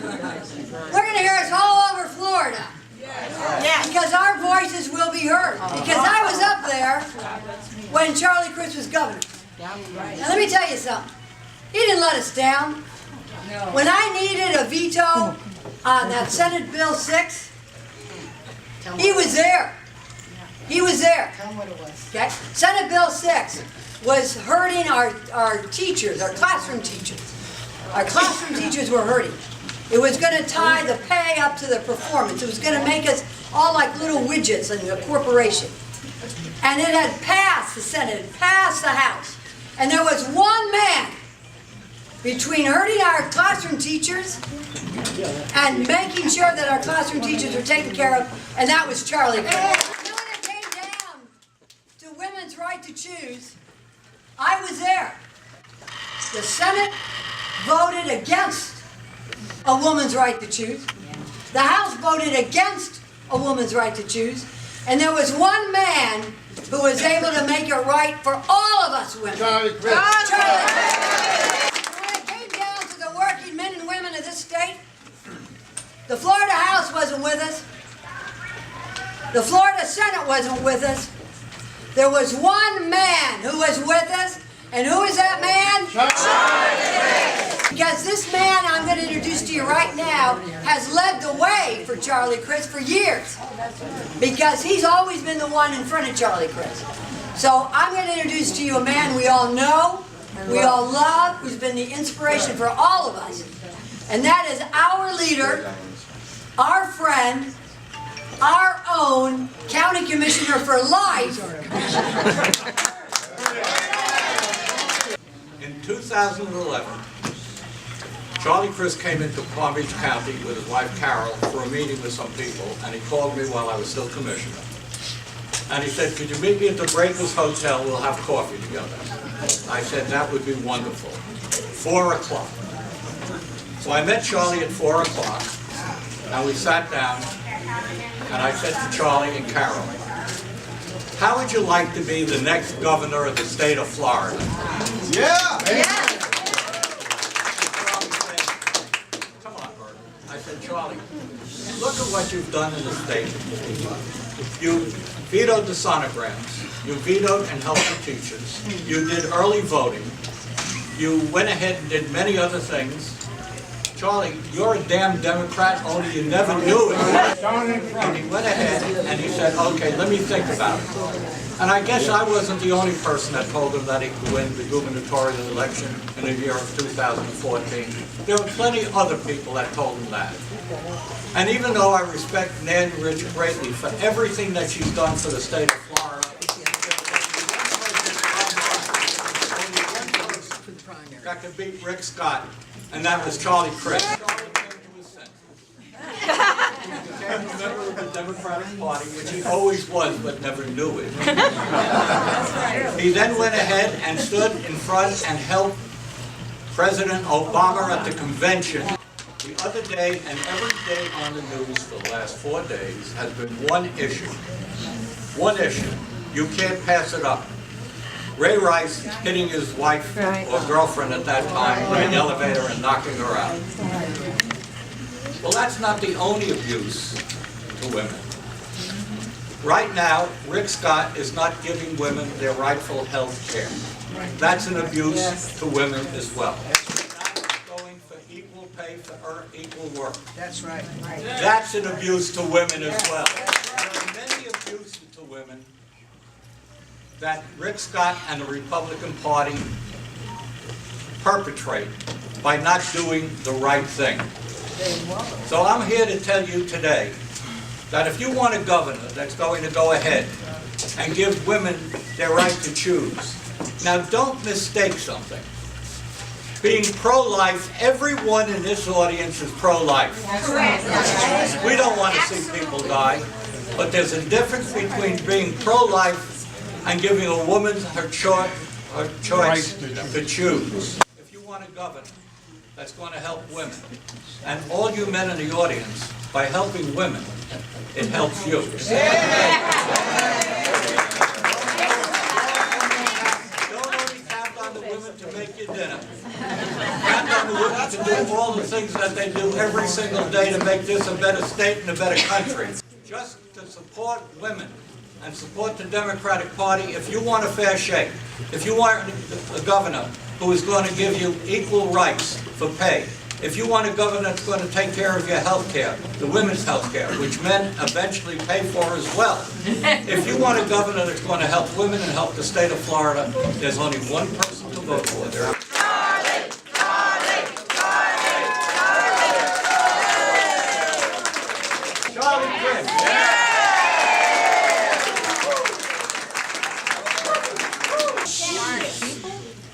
We're going to hear us all over Florida. Yeah. Because our voices will be heard. Because I was up there when Charlie Crist was governor. Now let me tell you something. He didn't let us down. When I needed a veto on that Senate Bill 6, he was there. He was there. Tell him what it was. Okay? Senate Bill 6 was hurting our teachers, our classroom teachers. Our classroom teachers were hurting. It was going to tie the pay up to the performance. It was going to make us all like little widgets in a corporation. And it had passed the Senate, passed the House. And there was one man between hurting our classroom teachers and making sure that our classroom teachers were taken care of, and that was Charlie Crist. And when it came down to women's right to choose, I was there. The Senate voted against a woman's right to choose. The House voted against a woman's right to choose. And there was one man who was able to make it right for all of us women. Charlie Crist. Charlie Crist. When it came down to the working men and women of this state, the Florida House wasn't with us. The Florida Senate wasn't with us. There was one man who was with us. And who is that man? Charlie Crist. Because this man I'm going to introduce to you right now has led the way for Charlie Crist for years. Because he's always been the one in front of Charlie Crist. So I'm going to introduce to you a man we all know, we all love, who's been the inspiration for all of us. And that is our leader, our friend, our own County Commissioner for Life. In 2011, Charlie Crist came into Palm Beach County with his wife Carol for a meeting with some people, and he called me while I was still commissioner. And he said, "Could you meet me at the Breakers Hotel? We'll have coffee together." I said, "That would be wonderful." 4 o'clock. So I met Charlie at 4 o'clock, and we sat down, and I said to Charlie and Carol, "How would you like to be the next governor of the state of Florida?" Yeah! Yeah. "Come on, Bert." I said, "Charlie, look at what you've done in the state. You vetoed the sonograms. You vetoed and helped the teachers. You did early voting. You went ahead and did many other things. Charlie, you're a damn Democrat, only you never knew it." And he went ahead and he said, "Okay, let me think about it." And I guess I wasn't the only person that told him that he could win the gubernatorial election in the year of 2014. There were plenty of other people that told him that. And even though I respect Nan Rich greatly for everything that she's done for the state of Florida, that could beat Rick Scott, and that was Charlie Crist. Charlie came to his senses. He became a member of the Democratic Party, which he always was, but never knew it. He then went ahead and stood in front and helped President Obama at the convention. The other day, and every day on the news for the last 4 days, has been one issue. One issue. You can't pass it up. Ray Rice hitting his wife or girlfriend at that time in the elevator and knocking her out. Well, that's not the only abuse to women. Right now, Rick Scott is not giving women their rightful health care. That's an abuse to women as well. Not going for equal pay for equal work. That's right. That's an abuse to women as well. There are many abuses to women that Rick Scott and the Republican Party perpetrate by not doing the right thing. So I'm here to tell you today that if you want a governor that's going to go ahead and give women their right to choose, now don't mistake something. Being pro-life, everyone in this audience is pro-life. We don't want to see people die, but there's a difference between being pro-life and giving a woman her choice to choose. If you want a governor that's going to help women, and all you men in the audience, by helping women, it helps you. Don't only count on the women to make your dinner. Count on are willing to do all the things that they do every single day to make this a better state and a better country. Just to support women and support the Democratic Party, if you want a fair shake, if you want a governor who is going to give you equal rights for pay, if you want a governor that's going to take care of your health care, the women's health care, which men eventually pay for as well. If you want a governor that's going to help women and help the state of Florida, there's only one person to vote for. Charlie! Charlie! Charlie! Charlie Crist.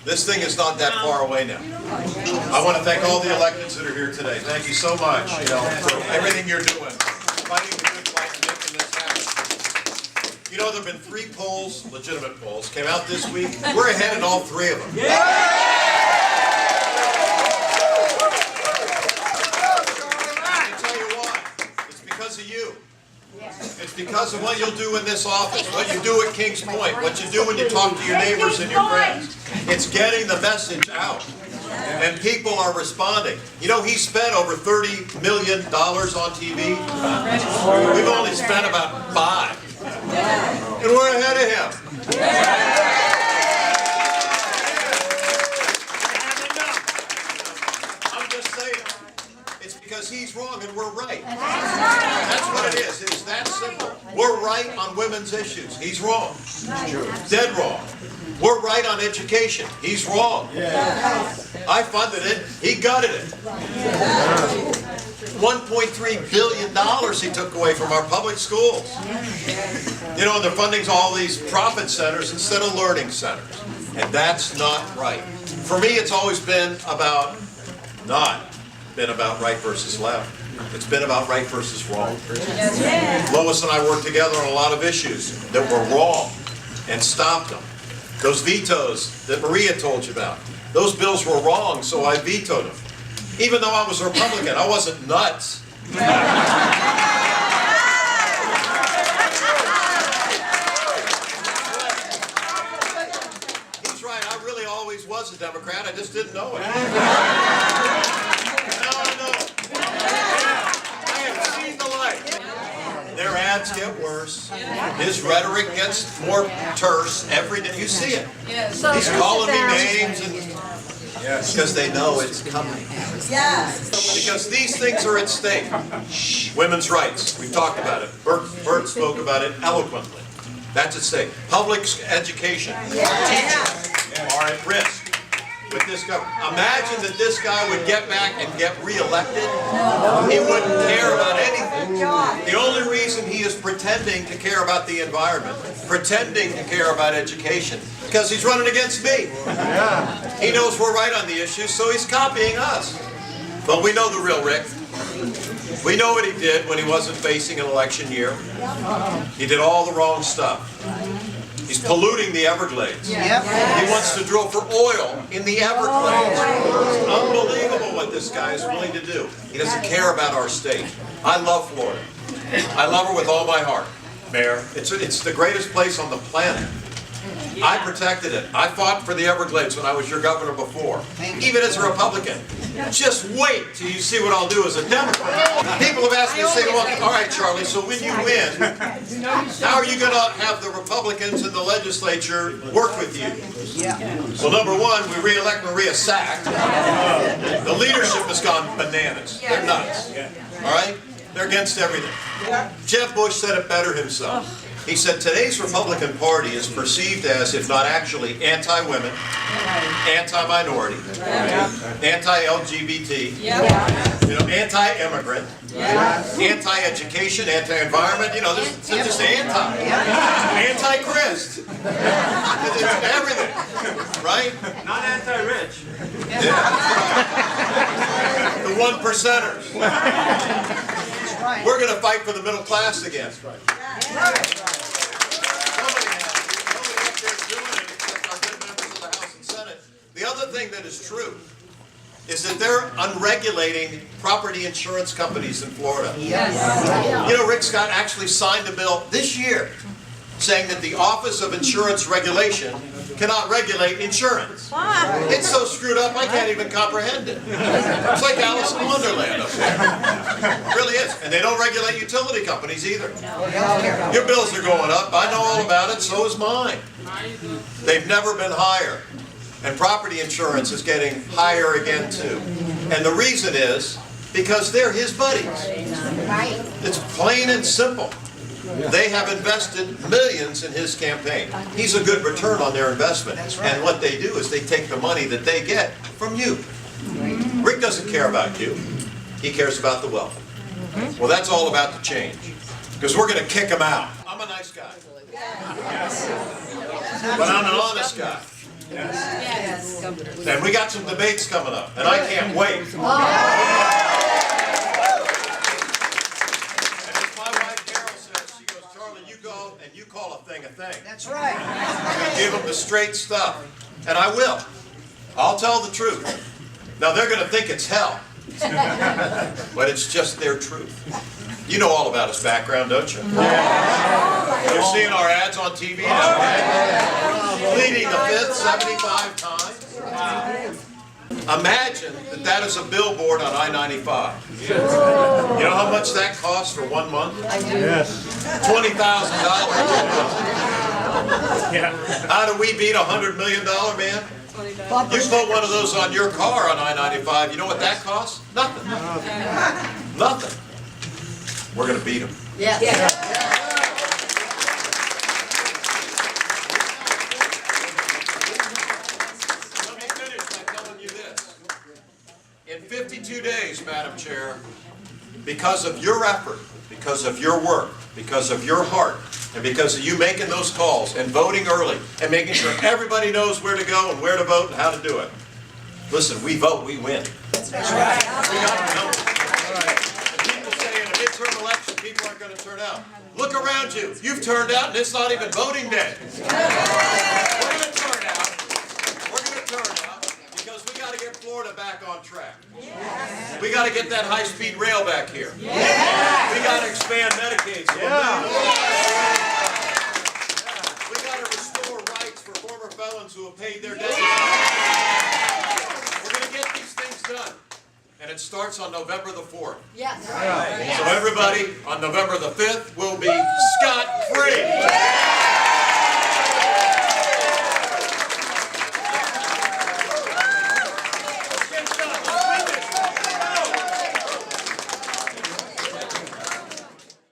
This thing is not that far away now. I want to thank all the electeds that are here today. Thank you so much, for everything you're doing, fighting the good fight and making this happen. You know, there have been 3 polls, legitimate polls, came out this week. We're ahead in all 3 of them. Yeah. I can tell you why. It's because of you. It's because of what you'll do in this office, what you do at Kings Point, what you do when you talk to your neighbors and your friends. It's getting the message out. And people are responding. You know, he spent over $30 million on TV. We've only spent about 5. And we're ahead of him. I'm just saying. It's because he's wrong and we're right. That's what it is. It is that simple. We're right on women's issues. He's wrong. Dead wrong. We're right on education. He's wrong. I funded it. He gutted it. $1.3 billion he took away from our public schools. You know, they're funding all these profit centers instead of learning centers. And that's not right. For me, it's always been about right versus left. It's been about right versus wrong. Lois and I worked together on a lot of issues that were wrong and stopped them. Those vetoes that Maria told you about, those bills were wrong, so I vetoed them. Even though I was a Republican, I wasn't nuts. He's right, I really always was a Democrat, I just didn't know it. Now I know. I have seen the light. Their ads get worse. His rhetoric gets more terse every day. You see it. He's calling me names and because they know it's coming. Because these things are at stake. Women's rights, we've talked about it. Bert spoke about it eloquently. That's at stake. Public education are at risk with this government. Imagine that this guy would get back and get reelected. He wouldn't care about anything. The only reason he is pretending to care about the environment, pretending to care about education, because he's running against me. He knows we're right on the issues, so he's copying us. But we know the real Rick. We know what he did when he wasn't facing an election year. He did all the wrong stuff. He's polluting the Everglades. He wants to drill for oil in the Everglades. It's unbelievable what this guy is willing to do. He doesn't care about our state. I love Florida. I love her with all my heart, Mayor. It's the greatest place on the planet. I protected it. I fought for the Everglades when I was your governor before, even as a Republican. Just wait till you see what I'll do as a Democrat. People have asked me to say, well, all right, Charlie, so when you win, how are you going to have the Republicans in the legislature work with you? Well, number one, we re-elect Maria Sack. The leadership has gone bananas. They're nuts. All right? They're against everything. Jeb Bush said it better himself. He said today's Republican Party is perceived as, if not actually, anti-women, anti-minority, anti-LGBT, anti-immigrant, anti-education, anti-environment. They're just anti-Crist. It's everything, right? Not anti-rich. The 1%ers. We're going to fight for the middle class again. The other thing that is true is that they're unregulating property insurance companies in Florida. Rick Scott actually signed a bill this year saying that the Office of Insurance Regulation cannot regulate insurance. It's so screwed up I can't even comprehend it. It's like Alice in Wonderland up there. It really is. And they don't regulate utility companies either. Your bills are going up. I know all about it. So is mine. They've never been higher. And property insurance is getting higher again too. And the reason is because they're his buddies. It's plain and simple. They have invested millions in his campaign. He's a good return on their investment. And what they do is they take the money that they get from you. Rick doesn't care about you. He cares about the wealth. Well, that's all about to change. Because we're going to kick him out. I'm a nice guy. But I'm an honest guy. And we got some debates coming up. And I can't wait. And you call a thing a thing. That's right. I'm going to give them the straight stuff. And I will. I'll tell the truth. Now they're going to think it's hell. But it's just their truth. You know all about his background, don't you? You're seeing our ads on TV now, right? Pleading the fifth 75 times. Imagine that is a billboard on I-95. You know how much that costs for 1 month? Yes. $20,000. How do we beat $100 million man? You put one of those on your car on I-95, you know what that costs? Nothing. Nothing. We're going to beat them. Yes. Let me finish by telling you this. In 52 days, Madam Chair, because of your effort, because of your work, because of your heart, and because of you making those calls and voting early and making sure everybody knows where to go and where to vote and how to do it. Listen, we vote, we win. That's right. We got to know. People say in a midterm election, people aren't going to turn out. Look around you. You've turned out and it's not even voting day. We're going to turn out. We're going to turn out because we got to get Florida back on track. We got to get that high-speed rail back here. We got to expand Medicaid. We got to restore rights for former felons who have paid their debts. We're going to get these things done. And it starts on November the 4th. Yes. So everybody, on November the 5th, will be scot-free.